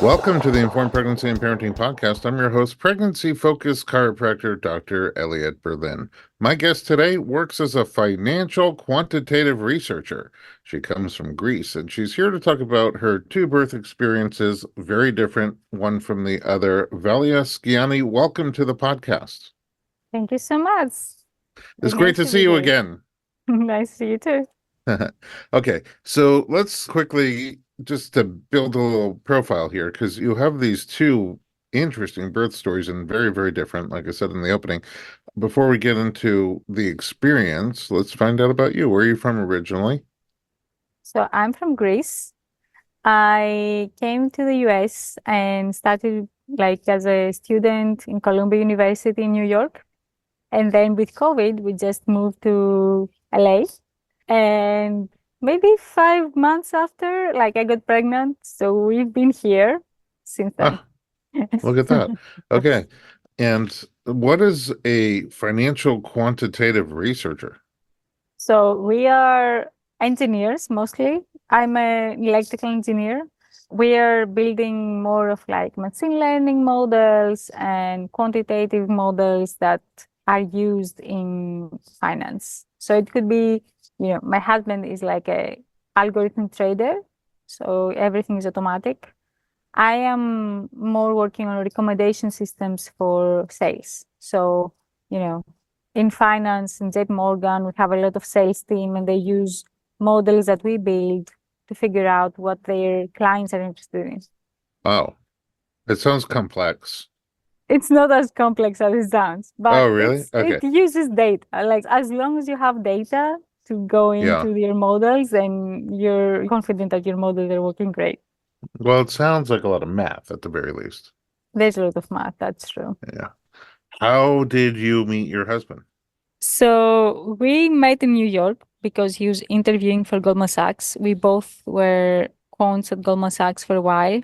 Welcome to the Informed Pregnancy and Parenting Podcast. I'm your host, pregnancy-focused chiropractor, Dr. Elliot Berlin. My guest today works as a financial quantitative researcher. She comes from Greece, and she's here to talk about her two birth experiences, very different, one from the other. Valia Skiani, welcome to the podcast. Thank you so much. It's It's great nice to to see be you here. again. Nice to see you too. Okay, so let's quickly just to build a little profile here because you have these two interesting birth stories and very, very different, like I said in the opening. Before we get into the experience, let's find out about you. Where are you from originally? So I'm from Greece. I came to the US and started like as a student in Columbia University in New York. And then with COVID, we just moved to LA. And maybe 5 months after, like I got pregnant. So we've been here since then. Ah, look at that. Okay. And what is a financial quantitative researcher? So we are engineers mostly. I'm an electrical engineer. We are building more of like machine learning models and quantitative models that are used in finance. So it could be, my husband is like a algorithm trader, so everything is automatic. I am more working on recommendation systems for sales. So, you know, in finance, in JP Morgan, we have a lot of sales team and they use models that we build to figure out what their clients are interested in. Oh, it sounds complex. It's not as complex as it sounds, Oh, but really? it Okay. uses data. Like as long as you have data to go Yeah. into your models, then you're confident that your models are working great. Well, it sounds like a lot of math at the very least. There's a lot of math, that's true. Yeah. How did you meet your husband? So we met in New York because he was interviewing for Goldman Sachs. We both were quants at Goldman Sachs for a while,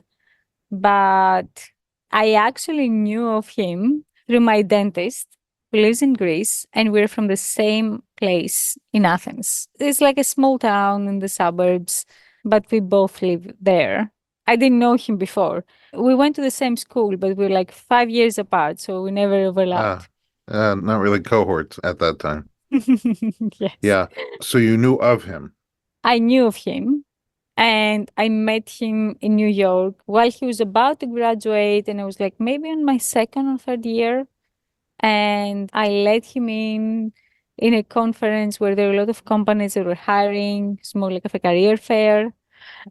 but I actually knew of him through my dentist who lives in Greece, and we're from the same place in Athens. It's like a small town in the suburbs, but we both live there. I didn't know him before. We went to the same school, but we're like 5 years apart, so we never Ah, overlapped. not really cohorts at that time. Yes. Yeah. So you knew of him. I knew of him and I met him in New York while he was about to graduate. And I was like maybe in my second or third year. And I let him in a conference where there were a lot of companies that were hiring. It's more like a career fair.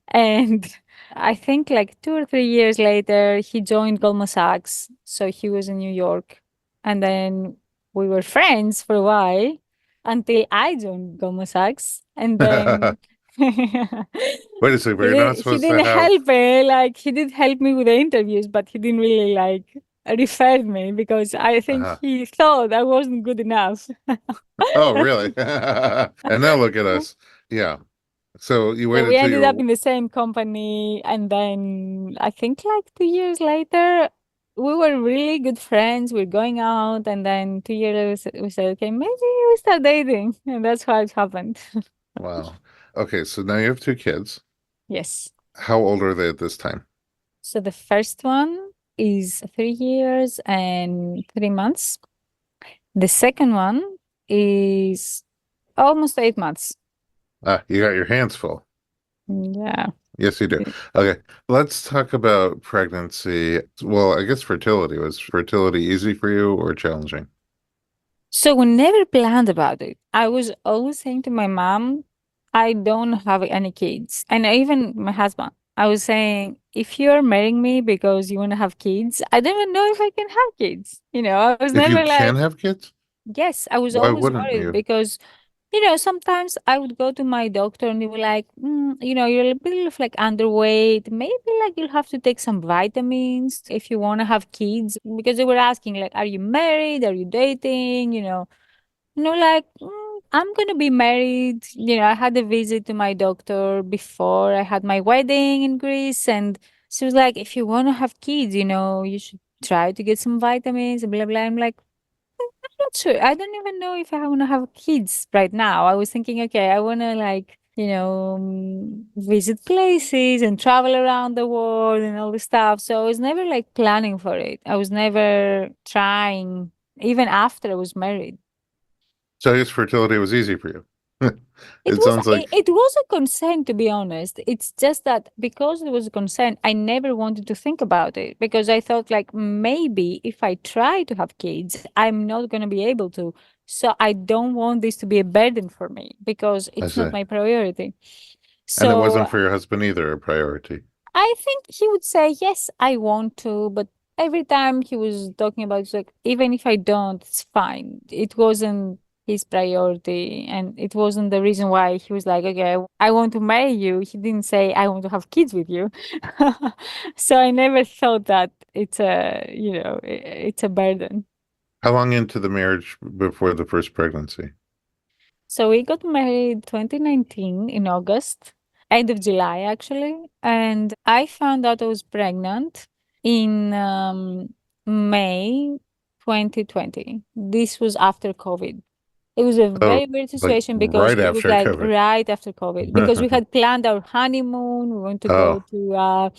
And I think like 2 or 3 years later, he joined Goldman Sachs. So he was in New York. And then we were friends for a while until I joined Goldman Sachs. And then Wait a second, but he you're not did, he supposed to didn't have. help me. Like he did help me with the interviews, but he didn't really like refer me because I think Uh-huh. he thought I wasn't good enough. Oh, really? And now look at us. Yeah. So you So we waited till ended up you. in the same company, and then I think like 2 years later, we were really good friends. We're going out, and then 2 years later, we said, okay, maybe we start dating, and that's how it happened. Wow. Okay, so now you have two kids. Yes. How old are they at this time? So the first one is 3 years and 3 months. The second one is almost 8 months. Ah, you got your hands full. Yeah. Yes, you do. Okay, let's talk about pregnancy. Well, I guess fertility. Was fertility easy for you or challenging? So we never planned about it. I was always saying to my mom, I don't have any kids. And even my husband, I was saying, if you're marrying me because you want to have kids, I don't even know if I can have kids. I was If you never can like, have kids, yes, I was why always wouldn't worried you? because, sometimes I would go to my doctor and they were like, you're a bit of like underweight. Maybe like you'll have to take some vitamins if you want to have kids because they were asking like, are you married? Are you dating? Like, I'm gonna be married. I had a visit to my doctor before I had my wedding in Greece, and she was like, if you want to have kids, you should try to get some vitamins, blah, blah. I'm like, I'm not sure. I don't even know if I want to have kids right now. I was thinking, okay, I want to like visit places and travel around the world and all this stuff. So I was never like planning for it. I was never trying, even after I was married. So I guess fertility was easy for you. It It was sounds it, like it was a concern, to be honest. It's just that because it was a concern, I never wanted to think about it because I thought like maybe if I try to have kids, I'm not going to be able to. So I don't want this to be a burden for me because I it's not say. my priority. And it So wasn't for your husband either a priority. I think he would say, yes, I want to, but every time he was talking about it's like, even if I don't, it's fine. It wasn't his priority, and it wasn't the reason why he was like, okay, I want to marry you. He didn't say, I want to have kids with you. So I never thought that it's a burden. How long into the marriage before the first pregnancy? So we got married 2019 in August, end of July actually, and I found out I was pregnant in May 2020. This was after COVID. It was a Oh, very weird like situation because right it was after like COVID. right after COVID. Because we had planned our honeymoon. We went to go Oh,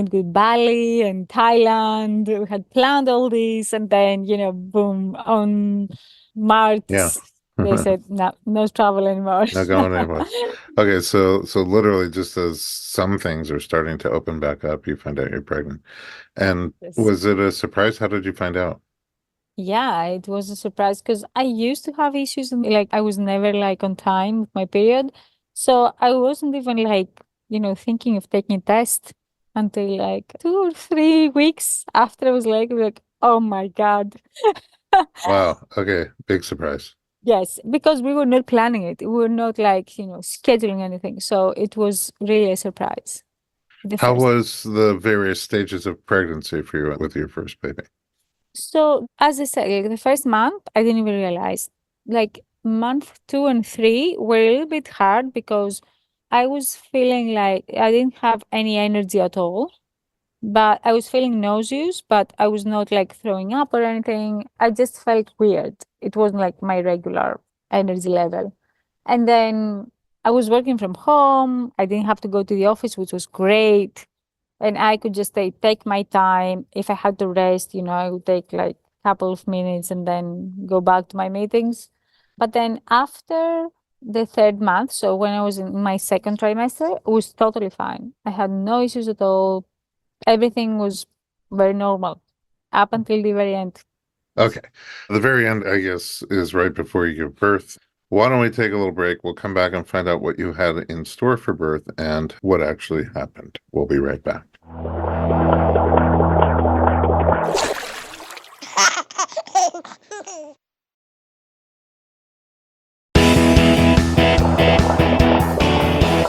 to Bali and Thailand. We had planned all this, and then boom, on yeah. March they Not said no, no travel anymore. going anywhere. Okay, so literally just as some things are starting to open back up, you find out you're pregnant. And Yes. was it a surprise? How did you find out? Yeah, it was a surprise because I used to have issues and like I was never like on time with my period. So I wasn't even like, thinking of taking a test until like 2 or 3 weeks after I was like, oh my God. Wow. Okay, big surprise. Yes, because we were not planning it. We were not like, scheduling anything. So it was really a surprise the How first. was the various stages of pregnancy for you with your first baby? So, as I said, like the first month, I didn't even realize. Like month 2 and 3 were a little bit hard because I was feeling like I didn't have any energy at all, but I was feeling nauseous, but I was not like throwing up or anything. I just felt weird. It wasn't like my regular energy level. And then I was working from home. I didn't have to go to the office, which was great, and I could just take my time. If I had to rest, I would take like a couple of minutes and then go back to my meetings. But then after the third month, so when I was in my second trimester, it was totally fine. I had no issues at all. Everything was very normal up until the very end. Okay. The very end, I guess, is right before you give birth. Why don't we take a little break? We'll come back and find out what you had in store for birth and what actually happened. We'll be right back.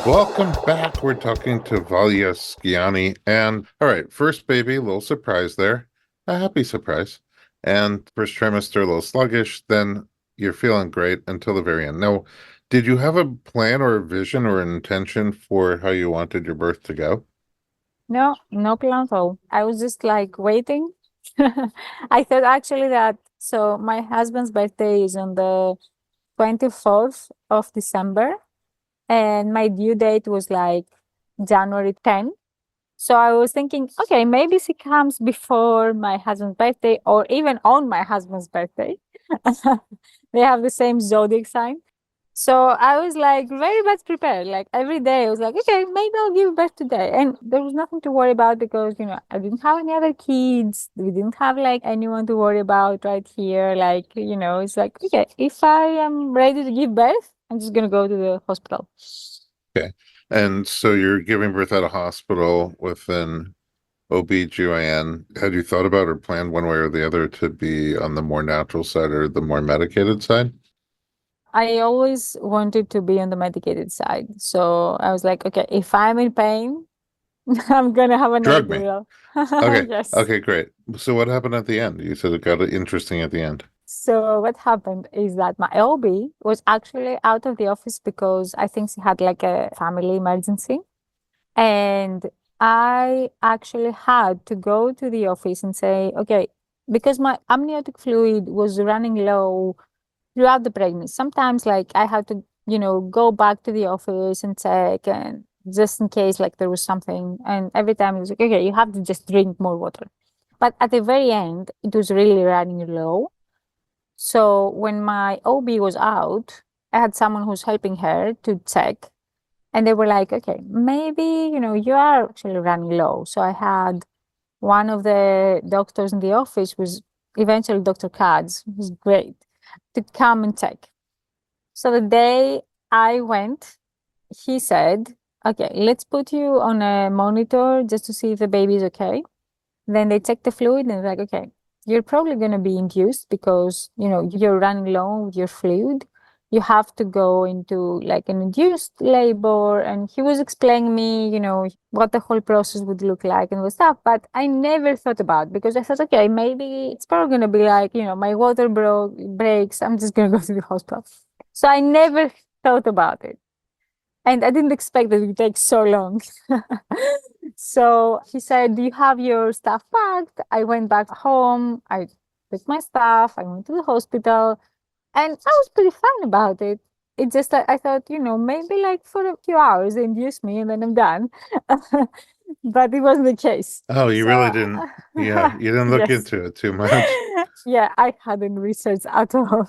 Welcome back. We're talking to Valia Skiani. And all right, first baby, a little surprise there. A happy surprise. And first trimester, a little sluggish. Then you're feeling great until the very end. Now, did you have a plan or a vision or an intention for how you wanted your birth to go? No, no plan at all. I was just like waiting. I thought actually that so my husband's birthday is on the 24th of December, and my due date was like January 10th. So I was thinking, okay, maybe she comes before my husband's birthday or even on my husband's birthday. They have the same zodiac sign. So I was like very much prepared. Like every day I was like, okay, maybe I'll give birth today. And there was nothing to worry about because, I didn't have any other kids. We didn't have like anyone to worry about right here. Like, it's like, okay, if I am ready to give birth, I'm just gonna go to the hospital. Okay. And so you're giving birth at a hospital with an OB/GYN. Had you thought about or planned one way or the other to be on the more natural side or the more medicated side? I always wanted to be on the medicated side. So I was like, okay, if I'm in pain, I'm gonna have an Drug me. epidural. Okay. Yes. Okay, great. So what happened at the end? You said it got interesting at the end. So what happened is that my OB was actually out of the office because I think she had like a family emergency. And I actually had to go to the office and say, okay, because my amniotic fluid was running low throughout the pregnancy. Sometimes like I had to go back to the office and check, and just in case like there was something. And every time it was like, okay, you have to just drink more water. But at the very end, it was really running low. So when my OB was out, I had someone who's helping her to check. And they were like, okay, maybe, you are actually running low. So I had one of the doctors in the office, was eventually Dr. Katz, who's great, to come and check. So the day I went, he said, okay, let's put you on a monitor just to see if the baby is okay. Then they check the fluid and they're like, okay, you're probably going to be induced because, you're running low with your fluid. You have to go into like an induced labor. And he was explaining me, what the whole process would look like and stuff. But I never thought about it because I thought, okay, maybe it's probably going to be like, my water breaks. I'm just going to go to the hospital. So I never thought about it. And I didn't expect that it would take so long. So he said, do you have your stuff packed? I went back home. I took my stuff. I went to the hospital. And I was pretty fine about it. It just that I thought, maybe like for a few hours they induce me and then I'm done. But it wasn't the case. Oh, you So, really didn't. Yeah, you didn't look yes. into it too much. Yeah, I hadn't researched at all.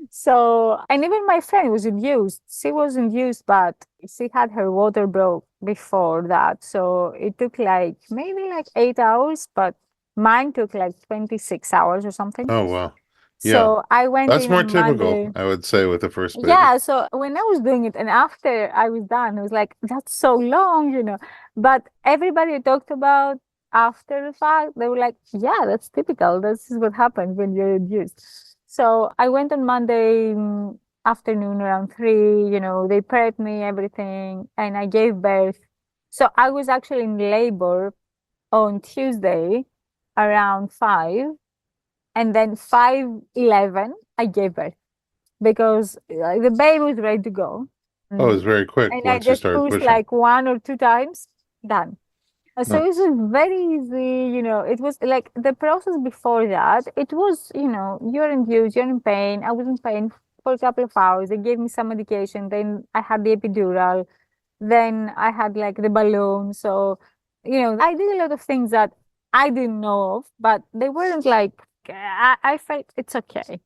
So, and even my friend was induced. She was induced, but she had her water broke before that. So it took like maybe like 8 hours, but mine took like 26 hours or something. Oh, wow. Yeah, So I went that's in more on typical, Monday. I would say, with the first baby. Yeah, so when I was doing it and after I was done, I was like, that's so long. But everybody I talked about after the fact, they were like, yeah, that's typical. This is what happens when you're induced. So I went on Monday afternoon around 3, they prepped me, everything, and I gave birth. So I was actually in labor on Tuesday around 5, and then 5:11, I gave birth because the baby was ready to go. Oh, it was Mm. very quick And I once you just started pushed pushing. like 1 or 2 times, done. So No. it was very easy, it was like the process before that. It was, you're induced, you're in pain. I was in pain for a couple of hours. They gave me some medication. Then I had the epidural. Then I had like the balloon. So, I did a lot of things that I didn't know of, but they weren't like, I felt it's okay.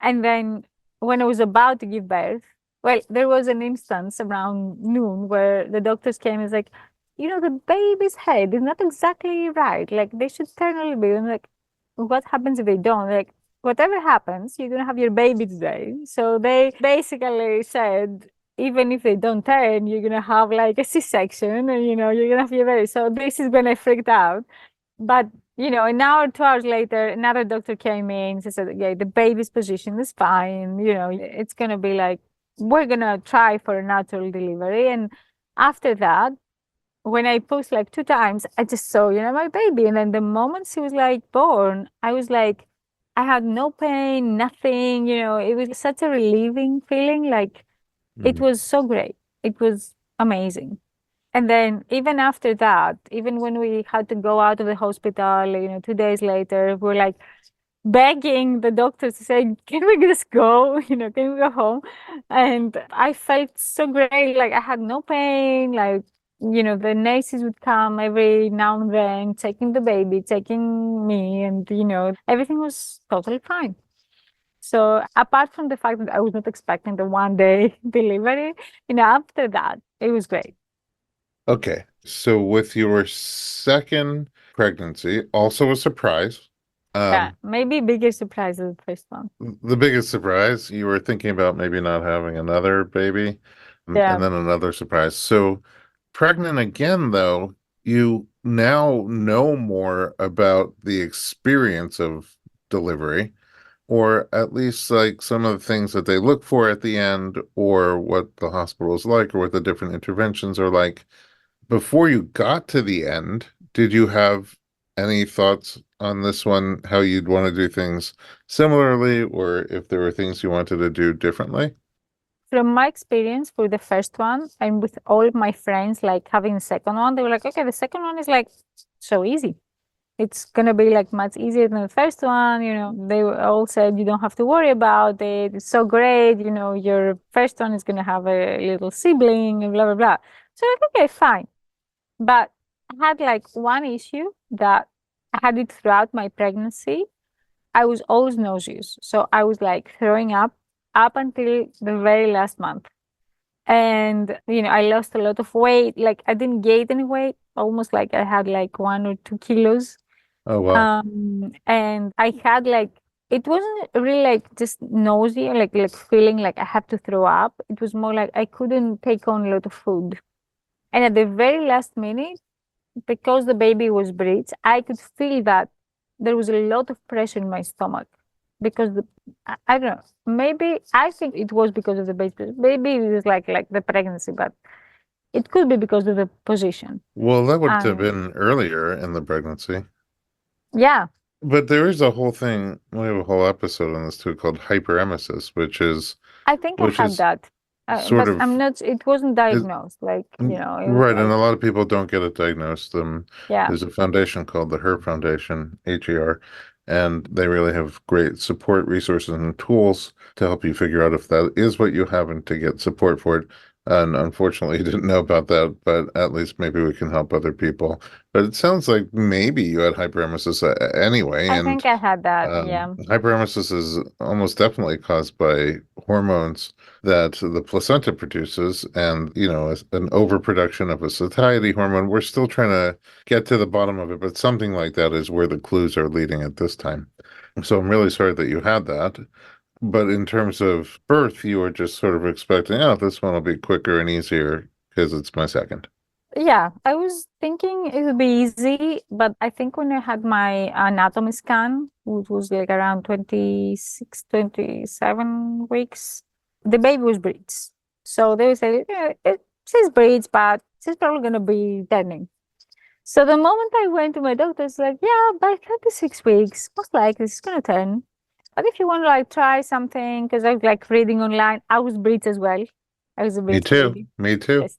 And then when I was about to give birth, well, there was an instance around noon where the doctors came and was like, the baby's head is not exactly right. Like they should turn a little bit. And like, what happens if they don't? Like, whatever happens, you're gonna have your baby today. So they basically said, even if they don't turn, you're gonna have like a C-section, and you're gonna have your baby. So this is when I freaked out. But an hour, 2 hours later, another doctor came in. She said, "Yeah, the baby's position is fine. It's gonna be like we're gonna try for a natural delivery." And after that, when I pushed like 2 times, I just saw, my baby. And then the moment she was like born, I was like, I had no pain, nothing. It was such a relieving feeling. Like it Mm. was so great. It was amazing. And then even after that, even when we had to go out of the hospital, 2 days later, we were like begging the doctors to say, can we just go? Can we go home? And I felt so great. Like I had no pain. Like, the nurses would come every now and then, taking the baby, taking me, and, everything was totally fine. So apart from the fact that I was not expecting the 1 day delivery, after that, it was great. Okay. So with your second pregnancy, also a surprise. Yeah, Um, maybe bigger surprise than the first one. the biggest surprise, you were thinking about maybe not having another baby, Yeah. and then another surprise. So pregnant again, though, you now know more about the experience of delivery, or at least like some of the things that they look for at the end, or what the hospital is like, or what the different interventions are like. Before you got to the end, did you have any thoughts on this one, how you'd want to do things similarly, or if there were things you wanted to do differently? From my experience for the first one and with all of my friends, like having the second one, they were like, okay, the second one is like so easy. It's gonna be like much easier than the first one. They all said you don't have to worry about it. It's so great. Your first one is gonna have a little sibling and blah blah blah. So like, okay, fine. But I had like one issue that I had it throughout my pregnancy. I was always nauseous. So I was like throwing up until the very last month. And I lost a lot of weight. Like I didn't gain any weight, almost like I had like 1 or 2 kilos. Oh, wow. And I had like it wasn't really like just nausea, like feeling like I have to throw up. It was more like I couldn't take on a lot of food. And at the very last minute, because the baby was breech, I could feel that there was a lot of pressure in my stomach because I don't know. Maybe I think it was because of the baby. Maybe it was like the pregnancy, but it could be because of the position. Well, that would have And been earlier in the pregnancy. yeah, But there is a whole thing, we have a whole episode on this too called hyperemesis, I think I which had is that, sort but I'm of not. It wasn't is diagnosed. Like it was right, and like a lot of people don't get it diagnosed. yeah. There's a foundation called the HER Foundation, HER, and they really have great support resources and tools to help you figure out if that is what you have and to get support for it. And unfortunately, you didn't know about that, but at least maybe we can help other people. But it sounds like maybe you had hyperemesis anyway, I and think I had that. Yeah. hyperemesis is almost definitely caused by hormones that the placenta produces, and an overproduction of a satiety hormone. We're still trying to get to the bottom of it, but something like that is where the clues are leading at this time. So I'm really sorry that you had that. But in terms of birth, you were just sort of expecting, oh, this one will be quicker and easier because it's my second. Yeah, I was thinking it would be easy, but I think when I had my anatomy scan, which was like around 26, 27 weeks, the baby was breech. So they would say, she's breech, but she's probably going to be turning. So the moment I went to my doctor, it's like, yeah, by 36 weeks, most likely she's going to turn. But if you want to like try something, because I was like reading online, I was breech as well. I was a Me breech too. baby. Me too. Yes.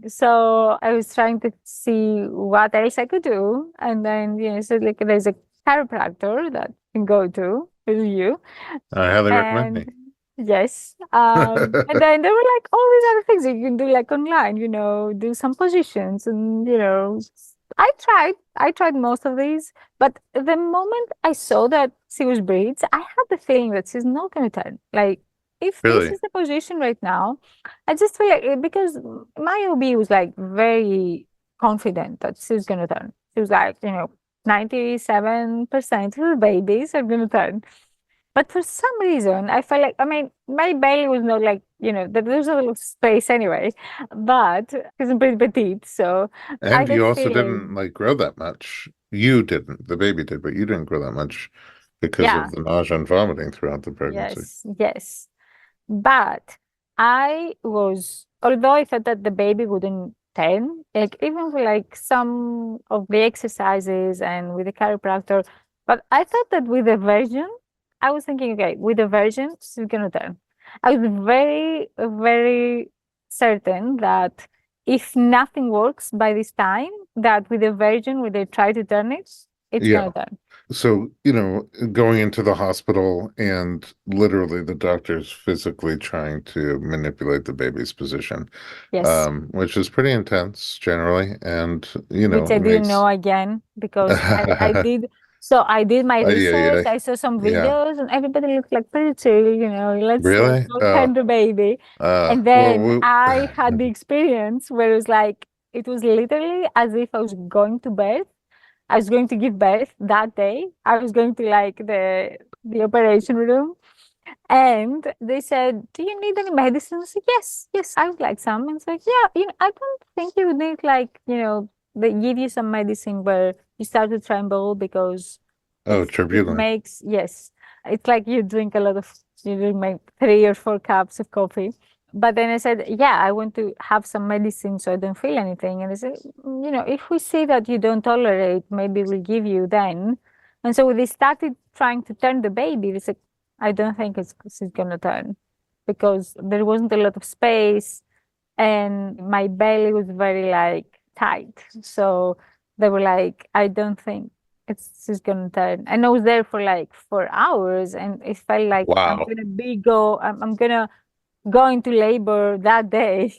So I was trying to see what else I could do. And then, so like there's a chiropractor that you can go to with you. I highly recommend And me. yes. And then there were like all these other things that you can do like online, do some positions and I tried most of these, but the moment I saw that she was breeds, I had the feeling that she's not gonna turn. Like if this Really? is the position right now, I just feel like because my OB was like very confident that she's gonna turn. She was like, 97% of the babies are gonna turn. But for some reason, I felt like, I mean, my belly was not like, there's a little space anyway, but it's pretty petite. So I And had you also didn't feeling, like grow that much. You didn't. The baby did, but you didn't grow that much because of yeah, the nausea and vomiting throughout the pregnancy. yes, yes. But although I thought that the baby wouldn't turn, like even for like some of the exercises and with the chiropractor, but I thought that with the version, I was thinking, okay, with the version, she's gonna turn. I was very, very certain that if nothing works by this time, that with the version, when they try to turn it, it's Yeah. gonna turn. So, going into the hospital and literally the doctor's physically trying to manipulate the baby's position, Yes. which is pretty intense generally. And, Which I didn't know makes, again because I did. So I did my yeah, yeah, research. I saw some yeah. videos, and everybody looked like pretty chill. Let's Really? go turn the baby. And Well, then I had the experience where it was literally as if I was going to birth. I was going to give birth that day. I was going to like the operation room, and they said, "Do you need any medicine?" I said, "Yes, yes, I would like some." And it's like, "Yeah, I don't think you would need like, they give you some medicine where you start to tremble because oh, it turbulent. makes yes, it's like you drink like 3 or 4 cups of coffee." But then I said, "Yeah, I want to have some medicine so I don't feel anything." And they said, if we see that you don't tolerate, maybe we'll give you then." And so they started trying to turn the baby. They said, I don't think she's gonna turn because there wasn't a lot of space and my belly was very like tight. So They were like, I don't think it's just gonna turn. And I was there for like 4 hours, and it felt like Wow. I'm gonna go into labor that day.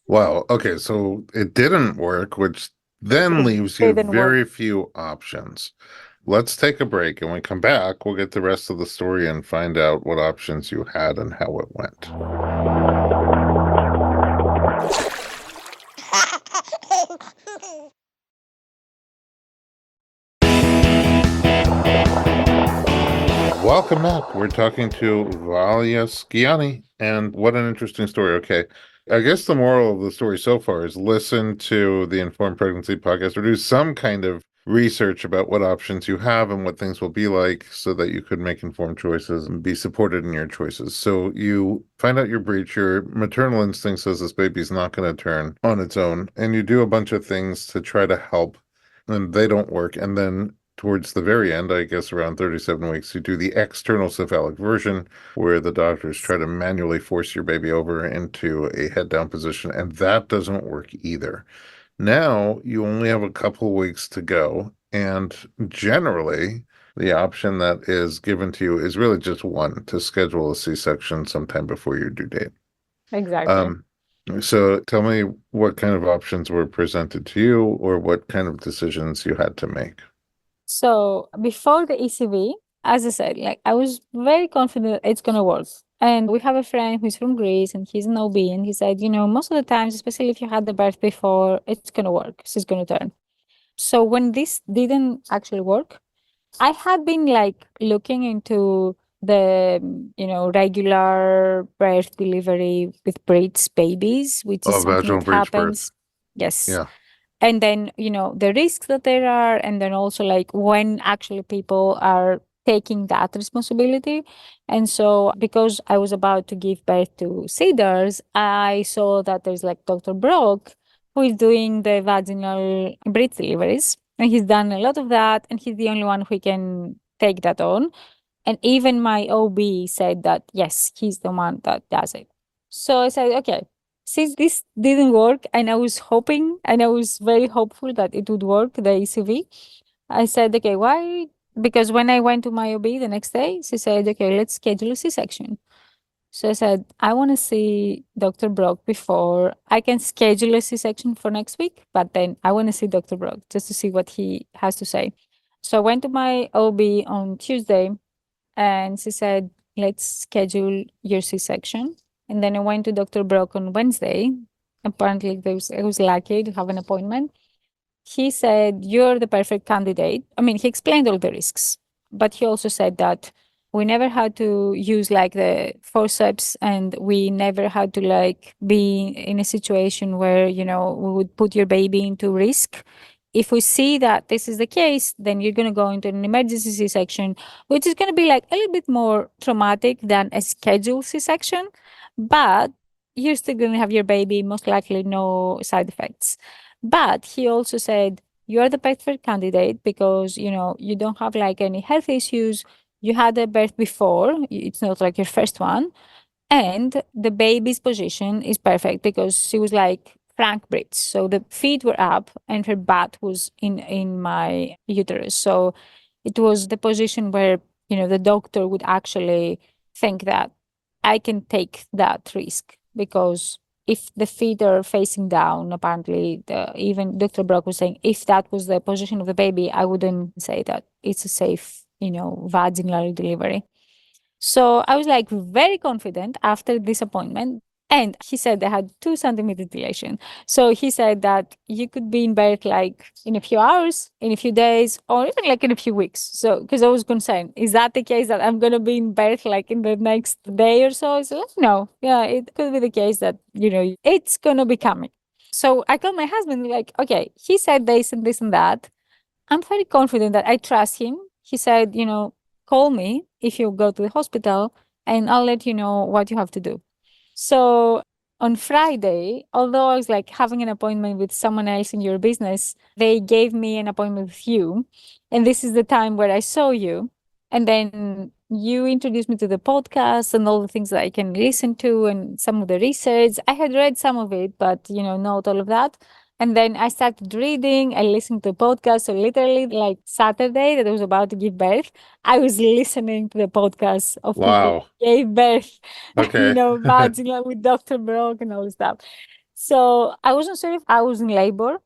Wow. Okay, so it didn't work, which then It leaves you didn't work. very few options. Let's take a break, and when we come back, we'll get the rest of the story and find out what options you had and how it went. Welcome back. We're talking to Valia Skiani, and what an interesting story. Okay. I guess the moral of the story so far is listen to the Informed Pregnancy podcast or do some kind of research about what options you have and what things will be like so that you could make informed choices and be supported in your choices. So you find out your breech, your maternal instinct says this baby's not going to turn on its own, and you do a bunch of things to try to help, and they don't work. And then towards the very end, I guess around 37 weeks, you do the external cephalic version where the doctors try to manually force your baby over into a head down position, and that doesn't work either. Now you only have a couple weeks to go, and generally, the option that is given to you is really just one to schedule a C-section sometime before your due date. Exactly. Um, so tell me what kind of options were presented to you or what kind of decisions you had to make. So before the ECV, as I said, like I was very confident it's gonna work. And we have a friend who's from Greece and he's an OB, and he said, most of the times, especially if you had the birth before, it's gonna work. She's gonna turn. So when this didn't actually work, I had been like looking into the regular birth delivery with breech babies, which is Oh, something vaginal that breech birth. happens. Yes. Yeah. And then the risks that there are, and then also like when actually people are taking that responsibility. And so because I was about to give birth to Cedars, I saw that there's like Dr. Brock, who is doing the vaginal breech deliveries, and he's done a lot of that, and he's the only one who can take that on. And even my OB said that yes, he's the one that does it. So I said, okay, since this didn't work, and I was hoping and I was very hopeful that it would work, the ECV, I said, okay, why? Because when I went to my OB the next day, she said, okay, let's schedule a C-section. So I said, I want to see Dr. Brock before I can schedule a C-section for next week, but then I want to see Dr. Brock just to see what he has to say. So I went to my OB on Tuesday, and she said, let's schedule your C-section. And then I went to Dr. Brock on Wednesday. Apparently, I was lucky to have an appointment. He said, you're the perfect candidate. I mean, he explained all the risks, but he also said that we never had to use like the forceps, and we never had to like be in a situation where, we would put your baby into risk. If we see that this is the case, then you're going to go into an emergency C-section, which is going to be like a little bit more traumatic than a scheduled C-section, but you're still going to have your baby, most likely no side effects. But he also said, you are the perfect candidate because, you don't have like any health issues. You had a birth before. It's not like your first one. And the baby's position is perfect because she was like Frank Brits. So the feet were up and her butt was in my uterus. So it was the position where, the doctor would actually think that I can take that risk because if the feet are facing down, apparently, even Dr. Brock was saying, if that was the position of the baby, I wouldn't say that it's a safe, vaginal delivery. So I was like very confident after this appointment. And he said I had 2 centimeter dilation. So he said that you could be in bed like in a few hours, in a few days, or even like in a few weeks. So, because I was concerned, is that the case that I'm going to be in bed like in the next day or so? So, no, yeah, it could be the case that, it's going to be coming. So I told my husband, like, okay, he said this and this and that. I'm very confident that I trust him. He said, call me if you go to the hospital and I'll let you know what you have to do. So on Friday, although I was like having an appointment with someone else in your business, they gave me an appointment with you. And this is the time where I saw you. And then you introduced me to the podcast and all the things that I can listen to and some of the research. I had read some of it, but not all of that. And then I started reading, I listened to podcasts. So literally like Saturday that I was about to give birth, I was listening to the podcasts of people Wow. who gave birth, Okay. vaginal with Dr. Brock and all this stuff. So I wasn't sure if I was in labor.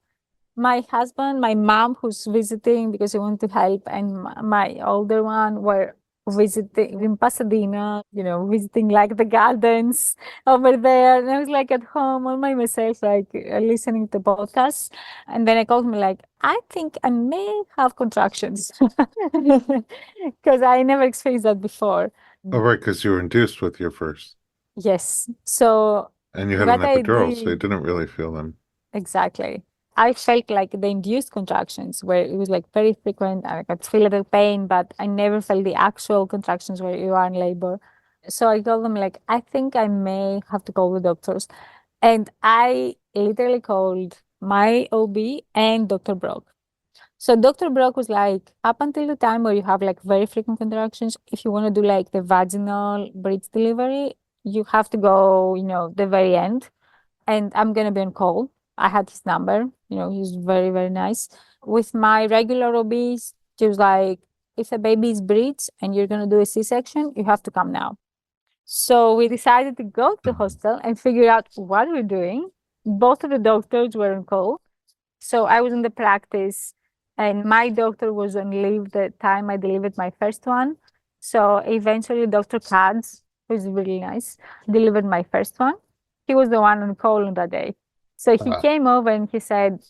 My husband, my mom, who's visiting because he wanted to help, and my older one were visiting in Pasadena, visiting like the gardens over there. And I was like at home all by myself, like listening to podcasts. And then I called me like, I think I may have contractions because I never experienced that before. Oh, right, because you were induced with your first, Yes. So and you had an what I epidural, so you did. didn't really feel them. Exactly. I felt like the induced contractions where it was like very frequent. I could feel a little pain, but I never felt the actual contractions where you are in labor. So I told them like, I think I may have to call the doctors. And I literally called my OB and Dr. Brock. So Dr. Brock was like, up until the time where you have like very frequent contractions, if you want to do like the vaginal breech delivery, you have to go, the very end, and I'm gonna be on call. I had his number, he's very, very nice. With my regular OBs, she was like, if a baby is breech and you're gonna do a C-section, you have to come now. So we decided to go to the hospital and figure out what we're doing. Both of the doctors were on call. So I was in the practice, and my doctor was on leave the time I delivered my first one. So eventually, Dr. Katz, who's really nice, delivered my first one. He was the one on call on that day. So he Ah, came over and he said,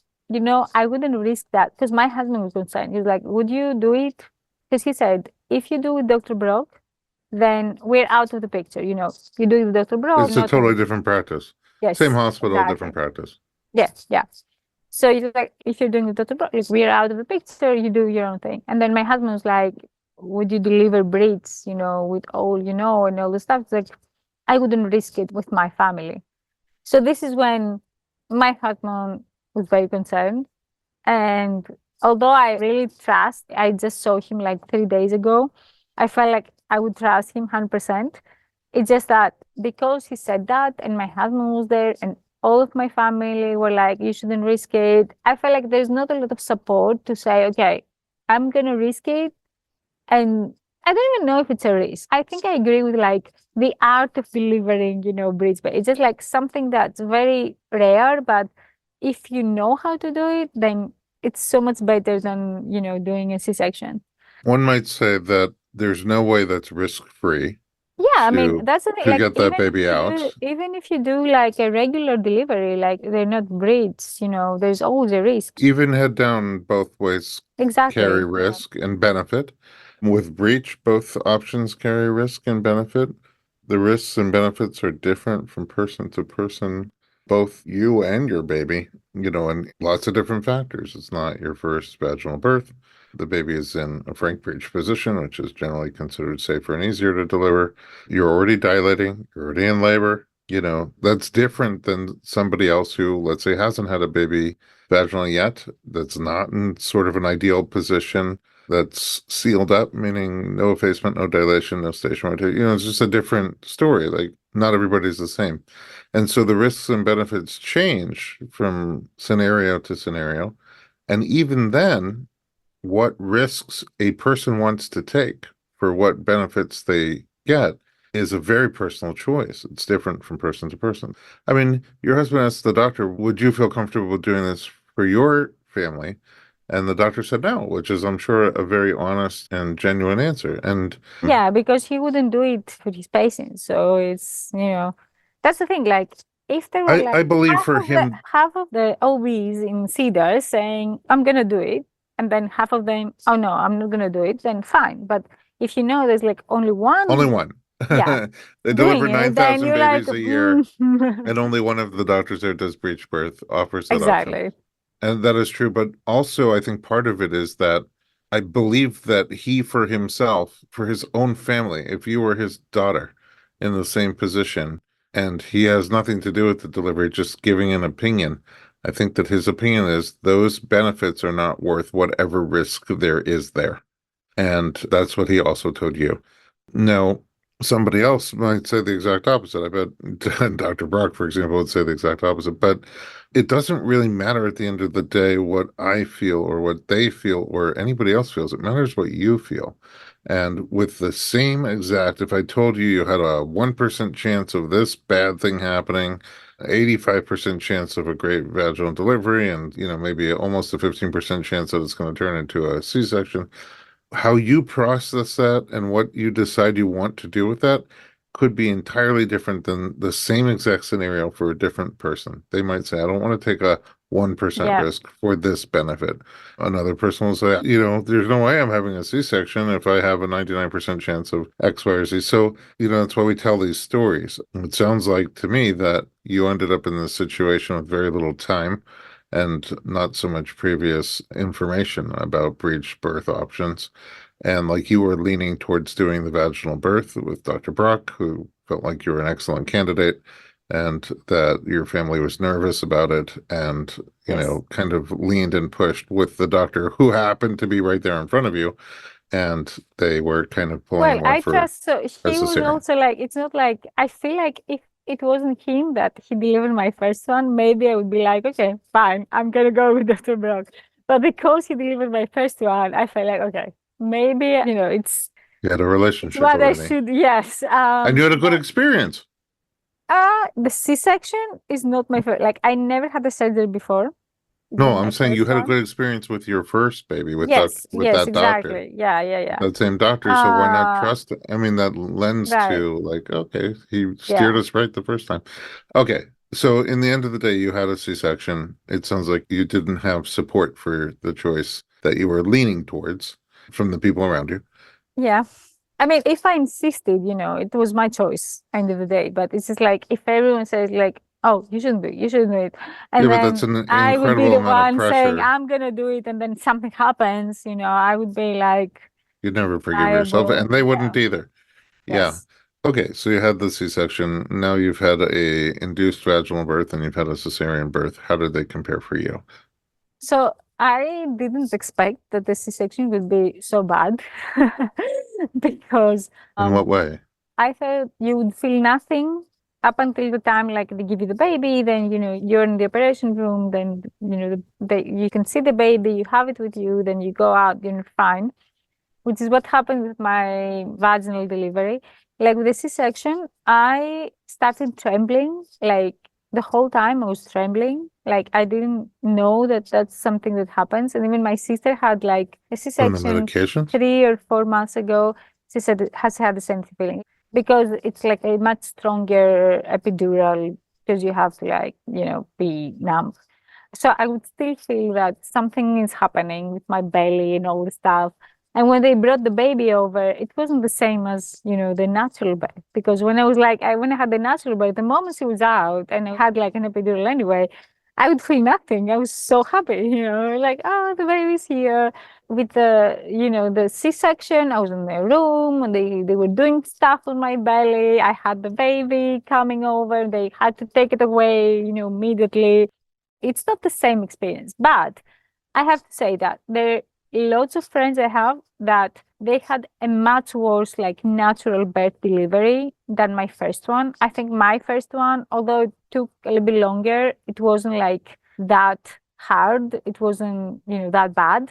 I wouldn't risk that because my husband was concerned. He was like, would you do it? Because he said, if you do with Dr. Brock, then we're out of the picture. You do it with Dr. Brock, it's a not with totally me. different practice. Same Yes, hospital, different exactly. practice. Yes, yeah. So it's like if you're doing the total like we're out of the picture, you do your own thing. And then my husband was like, would you deliver braids, with all and all the stuff? It's like I wouldn't risk it with my family. So this is when my husband was very concerned. And although I really trust, I just saw him like 3 days ago. I felt like I would trust him 100%. It's just that because he said that, and my husband was there, and all of my family were like, you shouldn't risk it. I felt like there's not a lot of support to say, okay, I'm going to risk it. And I don't even know if it's a risk. I think I agree with like the art of delivering, breeds, but it's just like something that's very rare. But if you know how to do it, then it's so much better than, doing a C-section. One might say that there's no way that's risk-free Yeah, I mean, to that's the thing. to Like get that baby out. even if you do like a regular delivery, like they're not breeds, there's always a risk. Even head down both ways carry Exactly. Yeah. risk and benefit. With breach, both options carry risk and benefit. The risks and benefits are different from person to person, both you and your baby, and lots of different factors. It's not your first vaginal birth. The baby is in a frank breech position, which is generally considered safer and easier to deliver. You're already dilating, you're already in labor. That's different than somebody else who, let's say, hasn't had a baby vaginally yet, that's not in sort of an ideal position, that's sealed up, meaning no effacement, no dilation, no station rotation. It's just a different story. Like not everybody's the same. And so the risks and benefits change from scenario to scenario. And even then, what risks a person wants to take for what benefits they get is a very personal choice. It's different from person to person. I mean, your husband asked the doctor, would you feel comfortable doing this for your family? And the doctor said no, which is, I'm sure, a very honest and genuine answer. And Yeah, because he wouldn't do it for his patients. So it's, that's the thing. Like if there were I like believe for him, half of the OBs in Cedar saying, I'm gonna do it, and then half of them, oh no, I'm not gonna do it, then fine. But if there's like only only one, one. yeah, They doing deliver it, then 9,000 you're like, babies a year, and only one of the doctors there does breech birth, offers that option. exactly. And that is true. But also, I think part of it is that I believe that he, for himself, for his own family, if you were his daughter in the same position and he has nothing to do with the delivery, just giving an opinion, I think that his opinion is those benefits are not worth whatever risk there is there. And that's what he also told you. Now, Somebody else might say the exact opposite. I bet Dr. Brock, for example, would say the exact opposite. But it doesn't really matter at the end of the day what I feel or what they feel or anybody else feels. It matters what you feel. And with the same exact, if I told you you had a 1% chance of this bad thing happening, 85% chance of a great vaginal delivery, and maybe almost a 15% chance that it's going to turn into a C-section, how you process that and what you decide you want to do with that could be entirely different than the same exact scenario for a different person. They might say, I don't want to take a 1% Yeah. risk for this benefit. Another person will say, there's no way I'm having a C-section if I have a 99% chance of X, Y, or Z. So, that's why we tell these stories. It sounds like to me that you ended up in this situation with very little time and not so much previous information about breech birth options. And like you were leaning towards doing the vaginal birth with Dr. Brock, who felt like you were an excellent candidate, and that your family was nervous about it and, Yes. kind of leaned and pushed with the doctor who happened to be right there in front of you. And they were kind of pulling you Well, more I for trust, so a he was cesarean. also like, it's not like, I feel like if it wasn't him that he delivered my first one, maybe I would be like, okay, fine, I'm gonna go with Dr. Brock. But because he delivered my first one, I felt like, okay, maybe, You had a it's relationship what I already. should, yes. And you had a good But experience. the C-section is not my first, like, I never had a surgery before. It No, was I'm my saying you first had a one. good experience with your first baby Yes, with yes, that doctor. exactly. Yeah, yeah, yeah. That same doctor, so why not Uh, trust it? I mean, that lends right. to like, okay, he steered Yeah. us right the first time. Okay, so in the end of the day, you had a C-section. It sounds like you didn't have support for the choice that you were leaning towards from the people around you. Yeah. I mean, if I insisted, it was my choice end of the day. But it's just like if everyone says like, "Oh, you shouldn't do it, you shouldn't do it," Yeah, and but that's then an I would be incredible the amount of one saying, pressure. "I'm gonna do it," and then something happens, I would be like You'd never forgive yourself, and liable. they Yeah. wouldn't either. Yeah. Yes. Okay, so you had the C-section. Now you've had a induced vaginal birth and you've had a cesarean birth. How did they compare for you? So I didn't expect that the C-section would be so bad because In what way? I thought you would feel nothing up until the time like they give you the baby, then you're in the operation room, then you can see the baby, you have it with you, then you go out, you're fine, which is what happened with my vaginal delivery. Like with the C-section, I started trembling. Like the whole time I was trembling. Like I didn't know that that's something that happens. And even my sister had like a From the C-section medications? 3 or 4 months ago. She said it has had the same feeling because it's like a much stronger epidural because you have to like, be numb. So I would still feel that something is happening with my belly and all the stuff. And when they brought the baby over, it wasn't the same as, the natural birth. Because when I had the natural birth, the moment she was out and I had like an epidural anyway, I would feel nothing. I was so happy, like, oh, the baby's here. With the C-section, I was in their room and they were doing stuff on my belly. I had the baby coming over. They had to take it away, immediately. It's not the same experience, but I have to say that there are lots of friends I have that they had a much worse like natural birth delivery than my first one. I think my first one, although it took a little bit longer, it wasn't like that hard. It wasn't, that bad.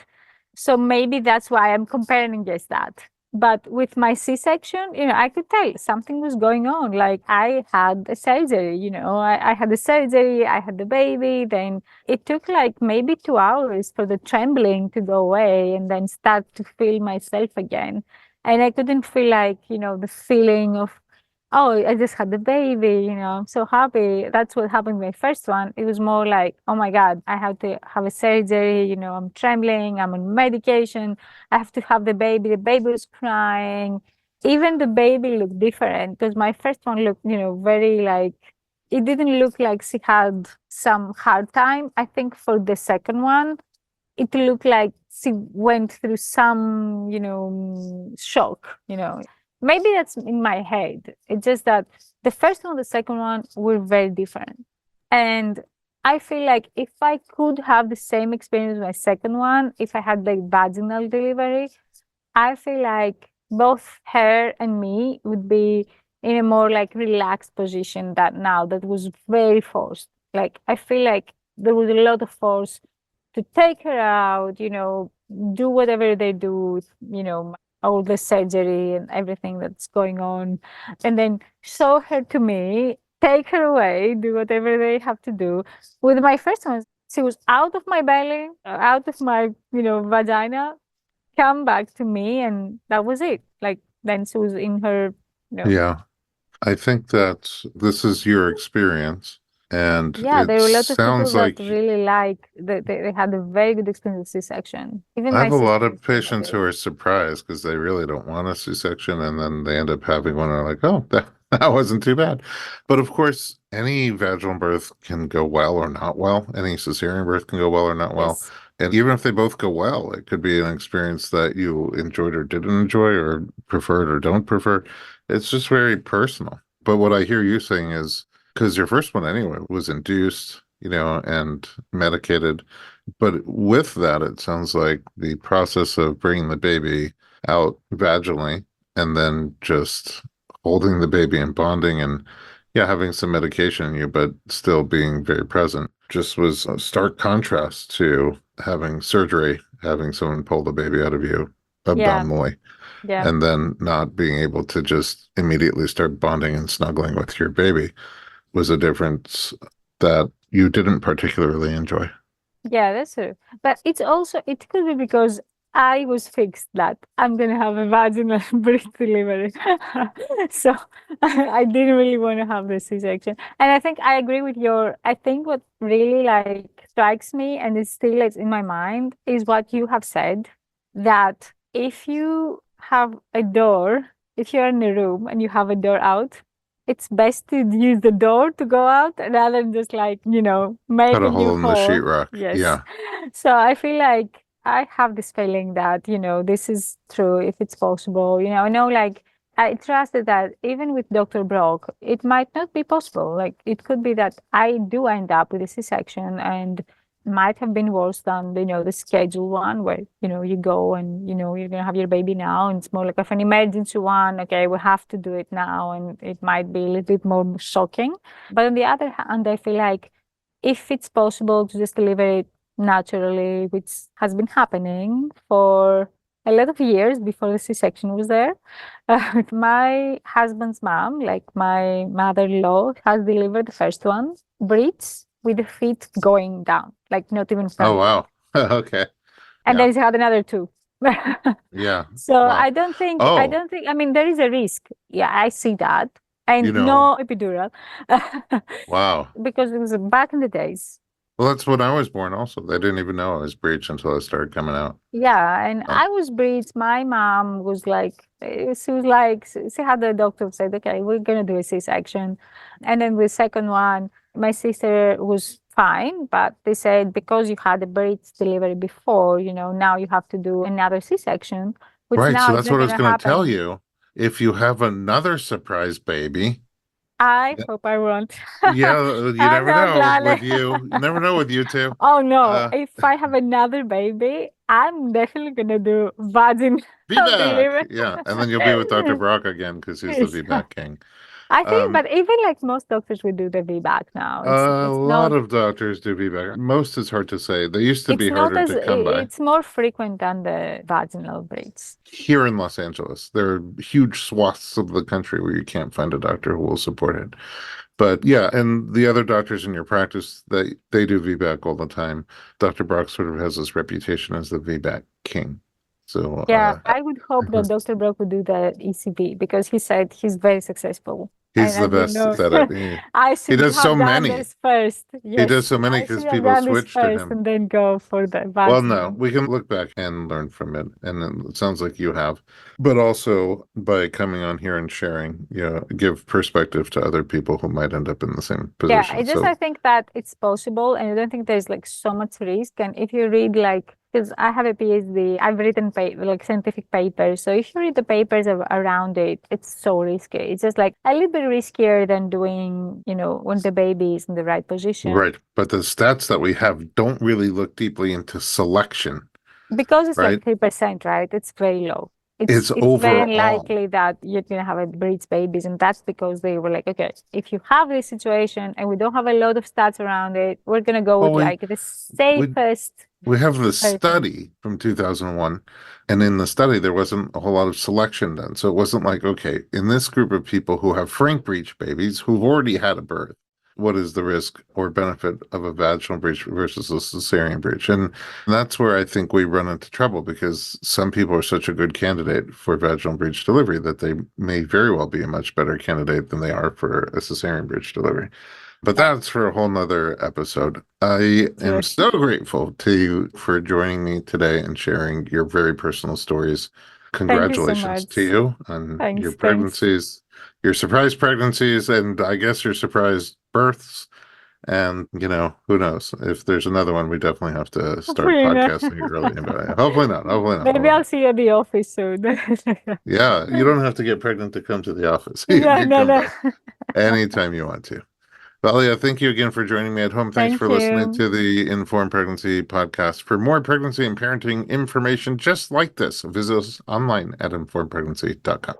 So maybe that's why I'm comparing against that. But with my C-section, I could tell something was going on. Like I had a surgery, I had the surgery, I had the baby. Then it took like maybe 2 hours for the trembling to go away and then start to feel myself again. And I couldn't feel like, the feeling of, oh, I just had the baby, I'm so happy. That's what happened with my first one. It was more like, oh my God, I have to have a surgery, I'm trembling, I'm on medication, I have to have the baby. The baby was crying. Even the baby looked different because my first one looked, very like, it didn't look like she had some hard time. I think for the second one, it looked like she went through some, shock, Maybe that's in my head. It's just that the first one, the second one were very different. And I feel like if I could have the same experience with my second one, if I had like vaginal delivery, I feel like both her and me would be in a more like relaxed position that now that was very forced. Like I feel like there was a lot of force to take her out, do whatever they do, all the surgery and everything that's going on, and then show her to me, take her away, do whatever they have to do. With my first one, she was out of my belly, out of my, vagina, come back to me, and that was it. Like then she was in her, you know, Yeah. I think that this is your experience, and yeah, it there were a lot of people sounds that like really they had a very good experience with C-section. Even I my have a lot sister of said that patients who are surprised because they really don't want a C-section, and then they end up having one and are like, oh, that wasn't too bad. But of course, any vaginal birth can go well or not well. Any cesarean birth can go well or not well. yes, And even if they both go well, it could be an experience that you enjoyed or didn't enjoy, or preferred or don't prefer. It's just very personal. But what I hear you saying is because your first one anyway was induced, and medicated. But with that, it sounds like the process of bringing the baby out vaginally and then just holding the baby and bonding and, yeah, having some medication in you, but still being very present just was a stark contrast to having surgery, having someone pull the baby out of you yeah, abdominally, yeah. and then not being able to just immediately start bonding and snuggling with your baby was a difference that you didn't particularly enjoy. Yeah, that's true. But it could be because I was fixed that I'm gonna have a vaginal birth delivery. So I didn't really want to have the C-section. And I think I agree with I think what really like strikes me and it still is in my mind is what you have said, that if you have a door, if you're in a room and you have a door out, it's best to use the door to go out rather than just like, make Cut a a new hole in the hole. sheetrock. Yes. Yeah. So I feel like I have this feeling that, this is true if it's possible. I know like I trusted that even with Dr. Brock, it might not be possible. Like it could be that I do end up with a C-section and might have been worse than, the schedule one where, you go and, you're going to have your baby now. And it's more like of an emergency one. Okay, we have to do it now. And it might be a little bit more shocking. But on the other hand, I feel like if it's possible to just deliver it naturally, which has been happening for a lot of years before the C-section was there. My husband's mom, like my mother-in-law, has delivered the first one, breech with the feet going down, like not even Oh, pointing. wow. Okay. And Yeah. then she had another two. Yeah. So Wow. I Oh, don't think, I mean, there is a risk. Yeah, I see that. you And know, no epidural. wow. Because it was back in the days. Well, that's when I was born also. They didn't even know I was breech until I started coming out. Yeah, and Oh, I was breech. My mom was like, she was like, she had the doctor said, okay, we're gonna do a C-section. And then with second one, my sister was fine, but they said because you had a breech delivery before, now you have to do another C-section, which right. So now is that's not what I was gonna going to tell happen. you. If you have another surprise baby, I hope I won't. yeah, you I'm never not know planning. with you. You never know with you two. Oh no, Uh, if I have another baby, I'm definitely gonna do vaginal VBAC. delivery. Yeah. And then you'll be with Dr. Brock again because he's the Yes. VBAC king. I think, Um, but even like most doctors would do the VBAC now. a It's lot not of doctors do VBAC. Most is hard to say. They used to it's be not harder as to come by. it's more frequent than the vaginal braids. Here in Los Angeles, there are huge swaths of the country where you can't find a doctor who will support it. But yeah, and the other doctors in your practice, they do VBAC all the time. Dr. Brock sort of has this reputation as the VBAC king. So Yeah, I would hope that Dr. Brock would do the ECV because he said he's very successful. And he's the as you best know, at it. I He should does so have done many. this first. He does Yes, so many I should because have people done this switch to first him. and then go for the Well, no, vaginal. we can look back and learn from it. And it sounds like you have. But also by coming on here and sharing, give perspective to other people who might end up in the same Yeah, position. it just So I think that it's possible, and I don't think there's like so much risk. And if you read like, because I have a PhD, I've written like scientific papers. So if you read the papers around it, it's so risky. It's just like a little bit riskier than doing, when the baby is in the right position. right. But the stats that we have don't really look deeply into selection, Because it's like right? 3%, right? It's very low. It's it's very overall. unlikely that you're gonna have a breech babies, and that's because they were like, okay, if you have this situation and we don't have a lot of stats around it, we're gonna go Well, with like the we safest we have the version. study from 2001, and in the study there wasn't a whole lot of selection done. So it wasn't like, okay, in this group of people who have frank breech babies who've already had a birth, what is the risk or benefit of a vaginal breech versus a cesarean breech? And that's where I think we run into trouble, because some people are such a good candidate for vaginal breech delivery that they may very well be a much better candidate than they are for a cesarean breech delivery. But Yeah, that's for a whole nother episode. I am sure. so grateful to you for joining me today and sharing your very personal stories. Thank you so Congratulations much. to you on your Thanks. pregnancies, your surprise pregnancies, and I guess your surprise births. And, who knows? If there's another one, we definitely have to start Hopefully not. podcasting early about it. Hopefully not. Hopefully not. Maybe Hopefully I'll not. see you at the office soon. Yeah, you don't have to get pregnant to come to the office. You Yeah, can no, come no. by anytime you want to. Valia, thank you again for joining me at home. Thanks Thank for listening you. to the Informed Pregnancy podcast. For more pregnancy and parenting information just like this, visit us online at informedpregnancy.com.